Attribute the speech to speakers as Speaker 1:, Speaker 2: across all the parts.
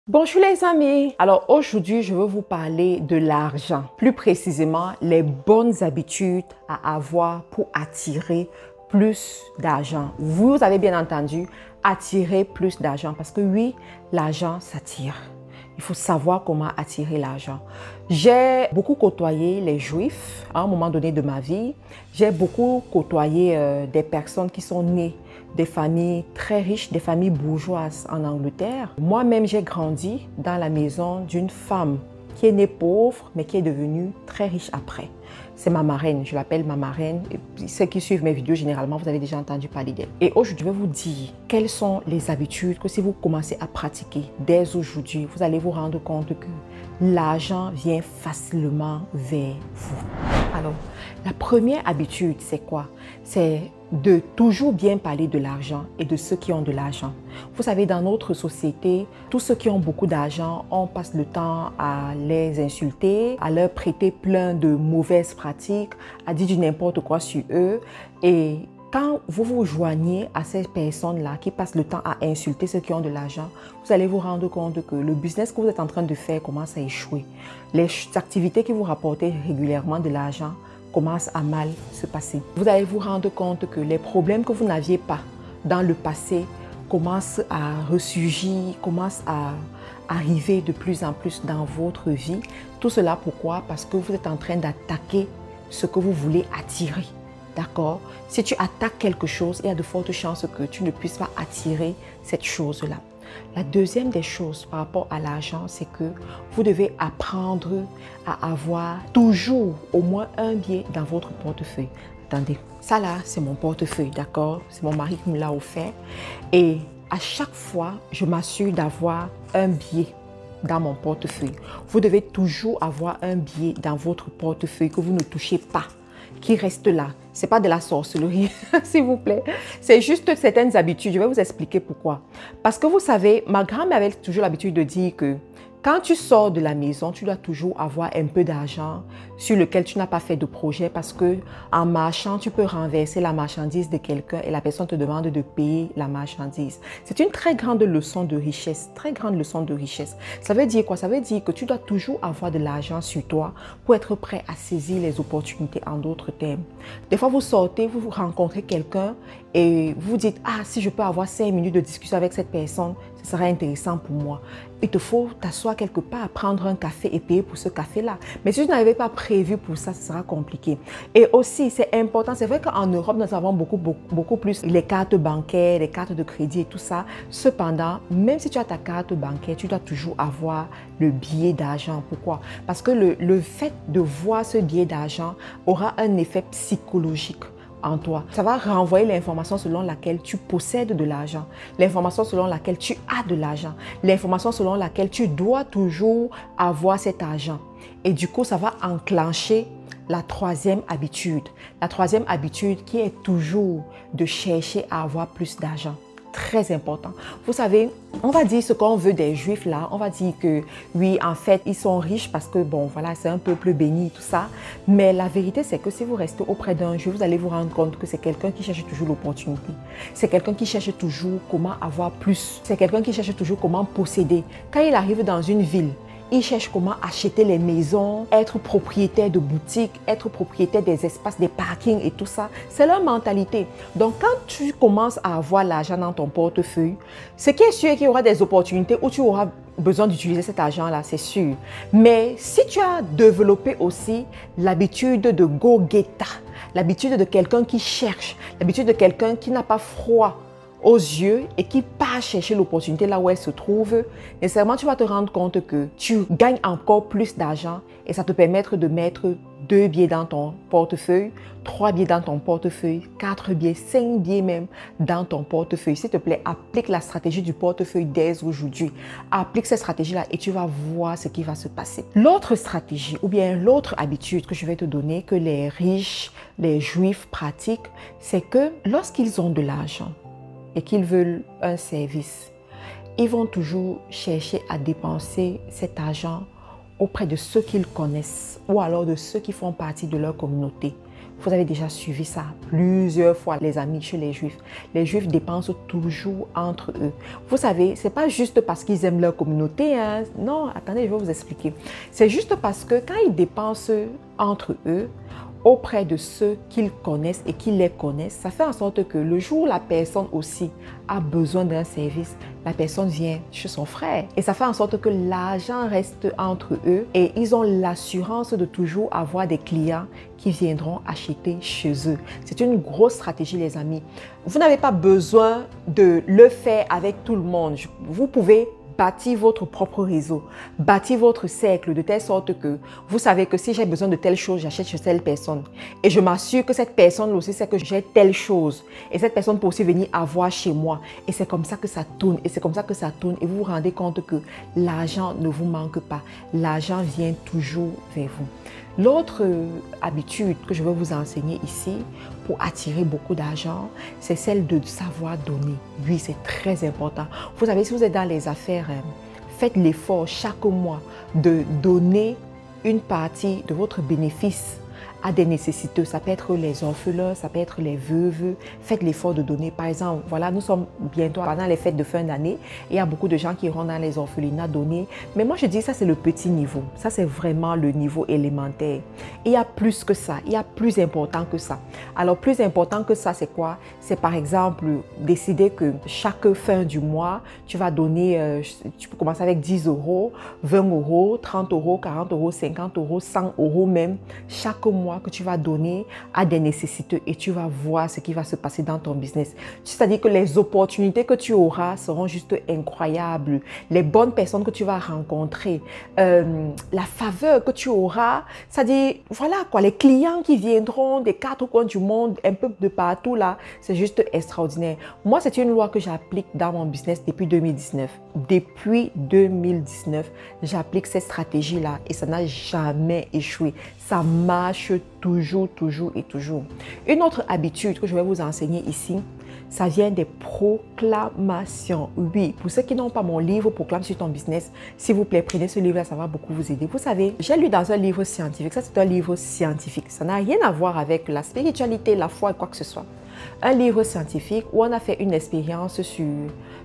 Speaker 1: Bonjour les amis, alors aujourd'hui je veux vous parler de l'argent, plus précisément les bonnes habitudes à avoir pour attirer plus d'argent. Vous avez bien entendu, attirer plus d'argent parce que oui, l'argent s'attire. Il faut savoir comment attirer l'argent. J'ai beaucoup côtoyé les juifs à un moment donné de ma vie. J'ai beaucoup côtoyé des personnes qui sont nées des familles très riches, des familles bourgeoises en Angleterre. Moi-même, j'ai grandi dans la maison d'une femme qui est née pauvre, mais qui est devenue très riche après. C'est ma marraine, je l'appelle ma marraine. Et ceux qui suivent mes vidéos, généralement, vous avez déjà entendu parler d'elle. Et aujourd'hui, je vais vous dire quelles sont les habitudes que si vous commencez à pratiquer dès aujourd'hui, vous allez vous rendre compte que l'argent vient facilement vers vous. Alors, la première habitude, c'est quoi? C'est de toujours bien parler de l'argent et de ceux qui ont de l'argent. Vous savez, dans notre société, tous ceux qui ont beaucoup d'argent, on passe le temps à les insulter, à leur prêter plein de mauvaises pratiques, à dire du n'importe quoi sur eux. Et quand vous vous joignez à ces personnes-là qui passent le temps à insulter ceux qui ont de l'argent, vous allez vous rendre compte que le business que vous êtes en train de faire commence à échouer. Les activités qui vous rapportaient régulièrement de l'argent commence à mal se passer. Vous allez vous rendre compte que les problèmes que vous n'aviez pas dans le passé commencent à ressurgir, commencent à arriver de plus en plus dans votre vie. Tout cela pourquoi? Parce que vous êtes en train d'attaquer ce que vous voulez attirer. D'accord? Si tu attaques quelque chose, il y a de fortes chances que tu ne puisses pas attirer cette chose-là. La deuxième des choses par rapport à l'argent, c'est que vous devez apprendre à avoir toujours au moins un billet dans votre portefeuille. Attendez, ça là, c'est mon portefeuille, d'accord? C'est mon mari qui me l'a offert. Et à chaque fois, je m'assure d'avoir un billet dans mon portefeuille. Vous devez toujours avoir un billet dans votre portefeuille que vous ne touchez pas, qui reste là. Ce n'est pas de la sorcellerie, s'il vous plaît. C'est juste certaines habitudes. Je vais vous expliquer pourquoi. Parce que vous savez, ma grand-mère avait toujours l'habitude de dire que quand tu sors de la maison, tu dois toujours avoir un peu d'argent sur lequel tu n'as pas fait de projet parce que en marchant, tu peux renverser la marchandise de quelqu'un et la personne te demande de payer la marchandise. C'est une très grande leçon de richesse, très grande leçon de richesse. Ça veut dire quoi? Ça veut dire que tu dois toujours avoir de l'argent sur toi pour être prêt à saisir les opportunités en d'autres termes. Des fois, vous sortez, vous rencontrez quelqu'un et vous dites « Ah, si je peux avoir 5 minutes de discussion avec cette personne, ce serait intéressant pour moi. » Il te faut t'asseoir quelque part, prendre un café et payer pour ce café-là. Mais si tu n'avais pas prévu pour ça, ce sera compliqué. Et aussi, c'est important, c'est vrai qu'en Europe, nous avons beaucoup plus les cartes bancaires, les cartes de crédit et tout ça. Cependant, même si tu as ta carte bancaire, tu dois toujours avoir le billet d'argent. Pourquoi? Parce que le fait de voir ce billet d'argent aura un effet psychologique en toi. Ça va renvoyer l'information selon laquelle tu possèdes de l'argent, l'information selon laquelle tu as de l'argent, l'information selon laquelle tu dois toujours avoir cet argent. Et du coup, ça va enclencher la troisième habitude. La troisième habitude qui est toujours de chercher à avoir plus d'argent. Très important. Vous savez, on va dire ce qu'on veut des Juifs là. On va dire que oui, en fait, ils sont riches parce que bon, voilà, c'est un peuple béni, tout ça. Mais la vérité, c'est que si vous restez auprès d'un Juif, vous allez vous rendre compte que c'est quelqu'un qui cherche toujours l'opportunité. C'est quelqu'un qui cherche toujours comment avoir plus. C'est quelqu'un qui cherche toujours comment posséder. Quand il arrive dans une ville, ils cherchent comment acheter les maisons, être propriétaire de boutiques, être propriétaire des espaces, des parkings et tout ça. C'est leur mentalité. Donc, quand tu commences à avoir l'argent dans ton portefeuille, ce qui est sûr qu'il y aura des opportunités où tu auras besoin d'utiliser cet argent-là, c'est sûr. Mais si tu as développé aussi l'habitude de go-getter, l'habitude de quelqu'un qui cherche, l'habitude de quelqu'un qui n'a pas froid aux yeux et qui part chercher l'opportunité là où elle se trouve, nécessairement tu vas te rendre compte que tu gagnes encore plus d'argent et ça te permettre de mettre 2 billets dans ton portefeuille, 3 billets dans ton portefeuille, 4 billets, 5 billets même dans ton portefeuille. S'il te plaît, applique la stratégie du portefeuille dès aujourd'hui. Applique cette stratégie-là et tu vas voir ce qui va se passer. L'autre stratégie ou bien l'autre habitude que je vais te donner, que les riches, les juifs pratiquent, c'est que lorsqu'ils ont de l'argent, et qu'ils veulent un service, ils vont toujours chercher à dépenser cet argent auprès de ceux qu'ils connaissent ou alors de ceux qui font partie de leur communauté. Vous avez déjà suivi ça plusieurs fois, les amis, chez les Juifs. Les Juifs dépensent toujours entre eux. Vous savez, ce n'est pas juste parce qu'ils aiment leur communauté. Hein. Non, attendez, je vais vous expliquer. C'est juste parce que quand ils dépensent entre eux, auprès de ceux qu'ils connaissent et qui les connaissent, ça fait en sorte que le jour où la personne aussi a besoin d'un service, la personne vient chez son frère. Et ça fait en sorte que l'argent reste entre eux et ils ont l'assurance de toujours avoir des clients qui viendront acheter chez eux. C'est une grosse stratégie, les amis. Vous n'avez pas besoin de le faire avec tout le monde. Vous pouvez bâtir votre propre réseau, bâtir votre cercle de telle sorte que vous savez que si j'ai besoin de telle chose, j'achète chez telle personne. Et je m'assure que cette personne aussi sait que j'ai telle chose. Et cette personne peut aussi venir avoir chez moi. Et c'est comme ça que ça tourne. Et c'est comme ça que ça tourne. Et vous vous rendez compte que l'argent ne vous manque pas. L'argent vient toujours vers vous. L'autre habitude que je vais vous enseigner ici pour attirer beaucoup d'argent, c'est celle de savoir donner. Oui, c'est très important. Vous savez, si vous êtes dans les affaires, faites l'effort chaque mois de donner une partie de votre bénéfice à des nécessiteux. Ça peut être les orphelins, ça peut être les veuves. Faites l'effort de donner. Par exemple, voilà, nous sommes bientôt pendant les fêtes de fin d'année. Il y a beaucoup de gens qui iront dans les orphelinats donner. Mais moi, je dis ça, c'est le petit niveau. Ça, c'est vraiment le niveau élémentaire. Il y a plus que ça. Il y a plus important que ça. Alors, plus important que ça, c'est quoi? C'est par exemple décider que chaque fin du mois, tu vas donner, tu peux commencer avec 10 euros, 20 euros, 30 euros, 40 euros, 50 euros, 100 euros même, chaque mois que tu vas donner à des nécessiteux et tu vas voir ce qui va se passer dans ton business. C'est-à-dire que les opportunités que tu auras seront juste incroyables. Les bonnes personnes que tu vas rencontrer, la faveur que tu auras, c'est-à-dire, voilà quoi, les clients qui viendront des quatre coins du monde, un peu de partout là, c'est juste extraordinaire. Moi, c'est une loi que j'applique dans mon business depuis 2019. Depuis 2019, j'applique cette stratégie-là et ça n'a jamais échoué. Ça marche toujours, toujours et toujours. Une autre habitude que je vais vous enseigner ici, ça vient des proclamations. Oui, pour ceux qui n'ont pas mon livre « Proclame sur ton business », s'il vous plaît, prenez ce livre-là, ça va beaucoup vous aider. Vous savez, j'ai lu dans un livre scientifique, ça c'est un livre scientifique, ça n'a rien à voir avec la spiritualité, la foi et quoi que ce soit. Un livre scientifique où on a fait une expérience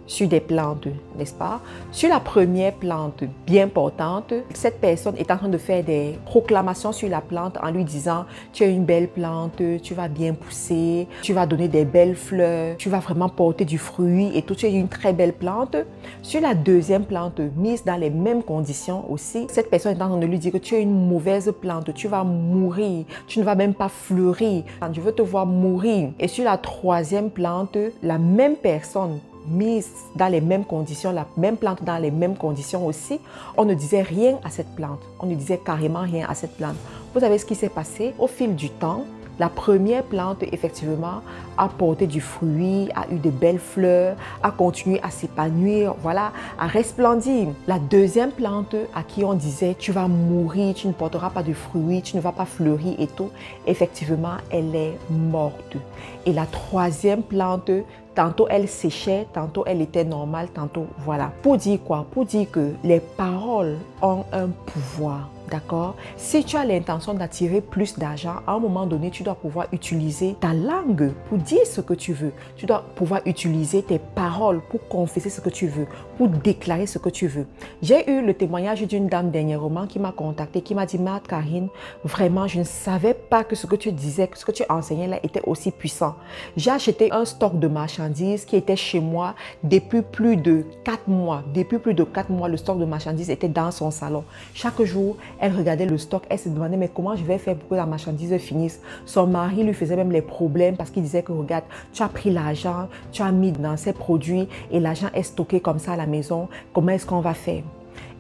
Speaker 1: sur des plantes, n'est-ce pas? Sur la première plante bien portante, cette personne est en train de faire des proclamations sur la plante en lui disant « Tu es une belle plante, tu vas bien pousser, tu vas donner des belles fleurs, tu vas vraiment porter du fruit et tout, tu es une très belle plante. » Sur la deuxième plante, mise dans les mêmes conditions aussi, cette personne est en train de lui dire que tu es une mauvaise plante, tu vas mourir, tu ne vas même pas fleurir, je veux te voir mourir. Et sur la troisième plante, la même personne mise dans les mêmes conditions, la même plante dans les mêmes conditions aussi, on ne disait rien à cette plante. On ne disait carrément rien à cette plante. Vous savez ce qui s'est passé? Au fil du temps, la première plante, effectivement, a porté du fruit, a eu de belles fleurs, a continué à s'épanouir, voilà, à resplendir. La deuxième plante à qui on disait « tu vas mourir, tu ne porteras pas de fruits, tu ne vas pas fleurir et tout », effectivement, elle est morte. Et la troisième plante, tantôt elle séchait, tantôt elle était normale, tantôt voilà. Pour dire quoi? Pour dire que les paroles ont un pouvoir. D'accord? Si tu as l'intention d'attirer plus d'argent, à un moment donné, tu dois pouvoir utiliser ta langue pour dire ce que tu veux. Tu dois pouvoir utiliser tes paroles pour confesser ce que tu veux, pour déclarer ce que tu veux. J'ai eu le témoignage d'une dame dernièrement qui m'a contacté, qui m'a dit « Marthe Karine, vraiment, je ne savais pas que ce que tu disais, que ce que tu enseignais là était aussi puissant. J'ai acheté un stock de marchandises qui était chez moi depuis plus de 4 mois. Depuis plus de 4 mois, le stock de marchandises était dans son salon. Chaque jour, elle regardait le stock, elle se demandait mais comment je vais faire pour que la marchandise finisse. Son mari lui faisait même les problèmes parce qu'il disait que regarde, tu as pris l'argent, tu as mis dans ces produits et l'argent est stocké comme ça à la maison. Comment est-ce qu'on va faire?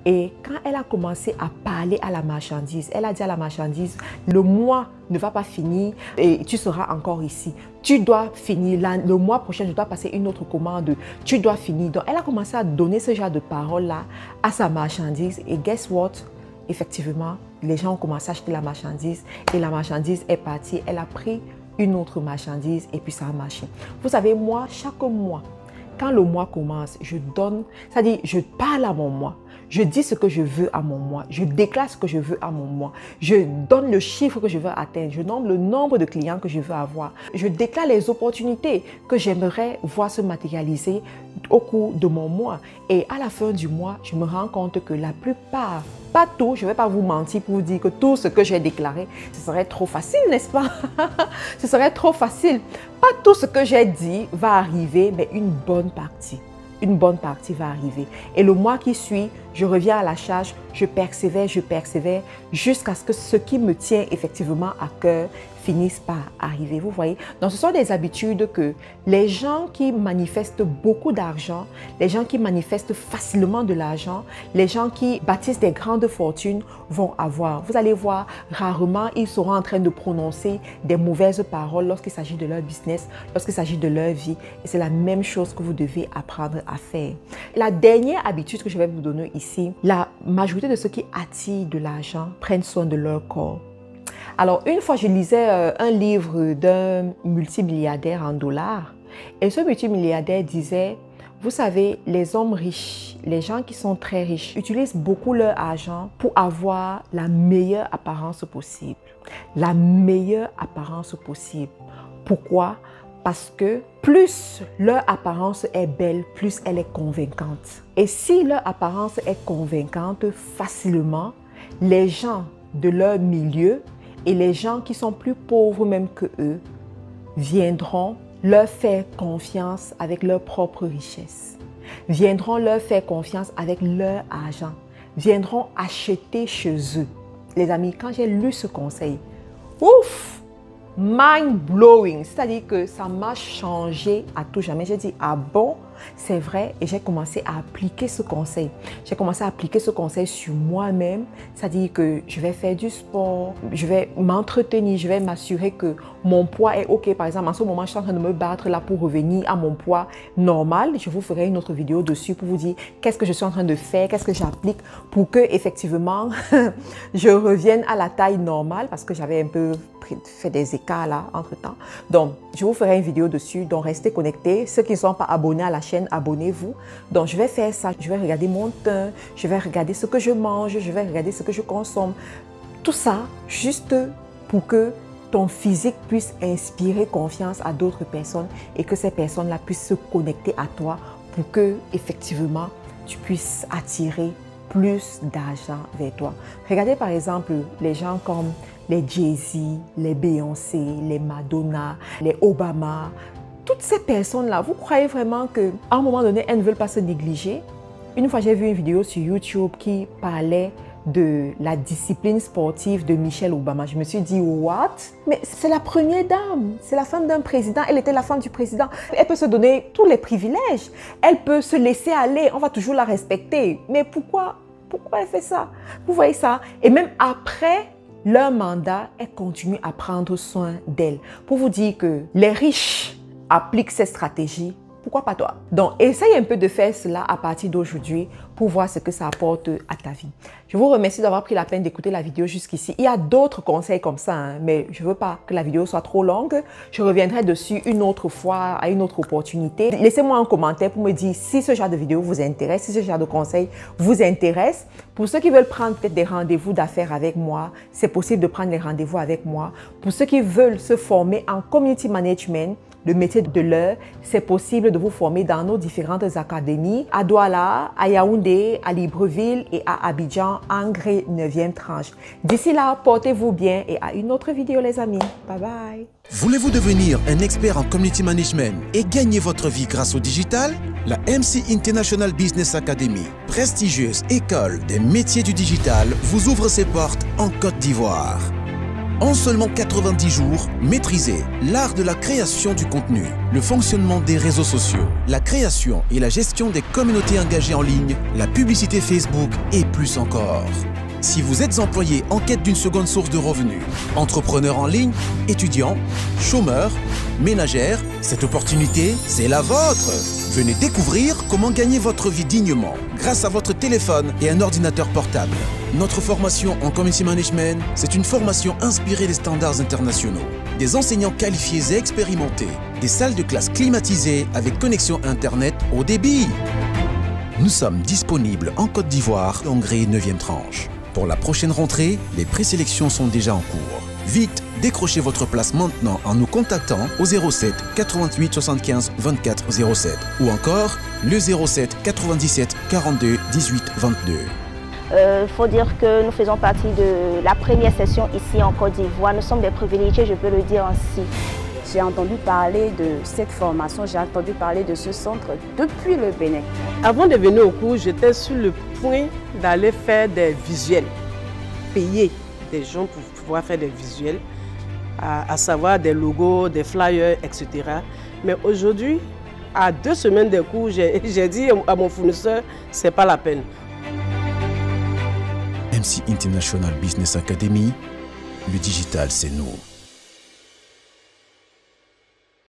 Speaker 1: Et quand elle a commencé à parler à la marchandise, elle a dit à la marchandise, le mois ne va pas finir et tu seras encore ici. Tu dois finir, le mois prochain, je dois passer une autre commande, tu dois finir. Donc, elle a commencé à donner ce genre de paroles-là à sa marchandise et guess what? Effectivement, les gens ont commencé à acheter la marchandise et la marchandise est partie. Elle a pris une autre marchandise et puis ça a marché. Vous savez, moi, chaque mois, quand le mois commence, je donne, c'est-à-dire je parle à mon moi. Je dis ce que je veux à mon moi. Je déclare ce que je veux à mon moi. Je donne le chiffre que je veux atteindre. Je nomme le nombre de clients que je veux avoir. Je déclare les opportunités que j'aimerais voir se matérialiser au cours de mon mois. Et à la fin du mois, je me rends compte que la plupart, pas tout, je ne vais pas vous mentir pour vous dire que tout ce que j'ai déclaré, ce serait trop facile, n'est-ce pas? Ce serait trop facile. Pas tout ce que j'ai dit va arriver, mais une bonne partie. Une bonne partie va arriver. Et le mois qui suit, je reviens à la charge, je persévère, jusqu'à ce que ce qui me tient effectivement à cœur finisse par arriver. Vous voyez? Donc, ce sont des habitudes que les gens qui manifestent beaucoup d'argent, les gens qui manifestent facilement de l'argent, les gens qui bâtissent des grandes fortunes vont avoir. Vous allez voir, rarement, ils seront en train de prononcer des mauvaises paroles lorsqu'il s'agit de leur business, lorsqu'il s'agit de leur vie. Et c'est la même chose que vous devez apprendre à faire. La dernière habitude que je vais vous donner ici, la majorité de ceux qui attirent de l'argent prennent soin de leur corps. Alors, une fois, je lisais un livre d'un multimilliardaire en dollars et ce multimilliardaire disait, vous savez, les hommes riches, les gens qui sont très riches, utilisent beaucoup leur argent pour avoir la meilleure apparence possible. La meilleure apparence possible. Pourquoi? Parce que plus leur apparence est belle, plus elle est convaincante. Et si leur apparence est convaincante, facilement, les gens de leur milieu et les gens qui sont plus pauvres même que eux viendront leur faire confiance avec leur propre richesse, viendront leur faire confiance avec leur argent, viendront acheter chez eux. Les amis, quand j'ai lu ce conseil, ouf, mind-blowing, c'est-à-dire que ça m'a changé à tout jamais. J'ai dit, ah bon, c'est vrai, et j'ai commencé à appliquer ce conseil. J'ai commencé à appliquer ce conseil sur moi-même, c'est-à-dire que je vais faire du sport, je vais m'entretenir, je vais m'assurer que mon poids est OK. Par exemple, en ce moment, je suis en train de me battre là pour revenir à mon poids normal. Je vous ferai une autre vidéo dessus pour vous dire qu'est-ce que je suis en train de faire, qu'est-ce que j'applique pour que effectivement je revienne à la taille normale parce que j'avais un peu fait des écarts là entre-temps. Donc, je vous ferai une vidéo dessus, donc restez connectés. Ceux qui ne sont pas abonnés à la chaîne, abonnez-vous. Donc, je vais faire ça. Je vais regarder mon teint, je vais regarder ce que je mange, je vais regarder ce que je consomme. Tout ça, juste pour que ton physique puisse inspirer confiance à d'autres personnes et que ces personnes-là puissent se connecter à toi pour que, effectivement, tu puisses attirer plus d'argent vers toi. Regardez par exemple les gens comme les Jay-Z, les Beyoncé, les Madonna, les Obama. Toutes ces personnes-là, vous croyez vraiment qu'à un moment donné, elles ne veulent pas se négliger? Une fois, j'ai vu une vidéo sur YouTube qui parlait de la discipline sportive de Michelle Obama. Je me suis dit, what? Mais c'est la première dame, c'est la femme d'un président, elle était la femme du président. Elle peut se donner tous les privilèges, elle peut se laisser aller, on va toujours la respecter. Mais pourquoi elle fait ça? Vous voyez ça? Et même après leur mandat, elle continue à prendre soin d'elle. Pour vous dire que les riches appliquent ces stratégies, pourquoi pas toi? Donc, essaye un peu de faire cela à partir d'aujourd'hui pour voir ce que ça apporte à ta vie. Je vous remercie d'avoir pris la peine d'écouter la vidéo jusqu'ici. Il y a d'autres conseils comme ça, hein, mais je ne veux pas que la vidéo soit trop longue. Je reviendrai dessus une autre fois, à une autre opportunité. Laissez-moi un commentaire pour me dire si ce genre de vidéo vous intéresse, si ce genre de conseils vous intéresse. Pour ceux qui veulent prendre peut-être des rendez-vous d'affaires avec moi, c'est possible de prendre les rendez-vous avec moi. Pour ceux qui veulent se former en community management, le métier de l'heure, c'est possible de vous former dans nos différentes académies à Douala, à Yaoundé, à Libreville et à Abidjan, en gré 9e tranche. D'ici là, portez-vous bien et à une autre vidéo les amis. Bye bye.
Speaker 2: Voulez-vous devenir un expert en community management et gagner votre vie grâce au digital? La MC International Business Academy, prestigieuse école des métiers du digital, vous ouvre ses portes en Côte d'Ivoire. En seulement 90 jours, maîtrisez l'art de la création du contenu, le fonctionnement des réseaux sociaux, la création et la gestion des communautés engagées en ligne, la publicité Facebook et plus encore. Si vous êtes employé en quête d'une seconde source de revenus, entrepreneur en ligne, étudiant, chômeur, ménagère, cette opportunité, c'est la vôtre. Venez découvrir comment gagner votre vie dignement grâce à votre téléphone et un ordinateur portable. Notre formation en Community Management, c'est une formation inspirée des standards internationaux. Des enseignants qualifiés et expérimentés, des salles de classe climatisées avec connexion Internet haut débit. Nous sommes disponibles en Côte d'Ivoire, Hongrie 9e tranche. Pour la prochaine rentrée, les présélections sont déjà en cours. Vite, décrochez votre place maintenant en nous contactant au 07 88 75 24 07 ou encore le 07 97 42 18 22.
Speaker 3: Faut dire que nous faisons partie de la première session ici en Côte d'Ivoire. Nous sommes des privilégiés, je peux le dire ainsi.
Speaker 4: J'ai entendu parler de cette formation, j'ai entendu parler de ce centre depuis le Bénin.
Speaker 5: Avant de venir au cours, j'étais sur le point d'aller faire des visuels, payer des gens pour pouvoir faire des visuels, à savoir des logos, des flyers, etc. Mais aujourd'hui, à 2 semaines de cours, j'ai dit à mon fournisseur, c'est pas la peine.
Speaker 2: MC International Business Academy, le digital c'est nous.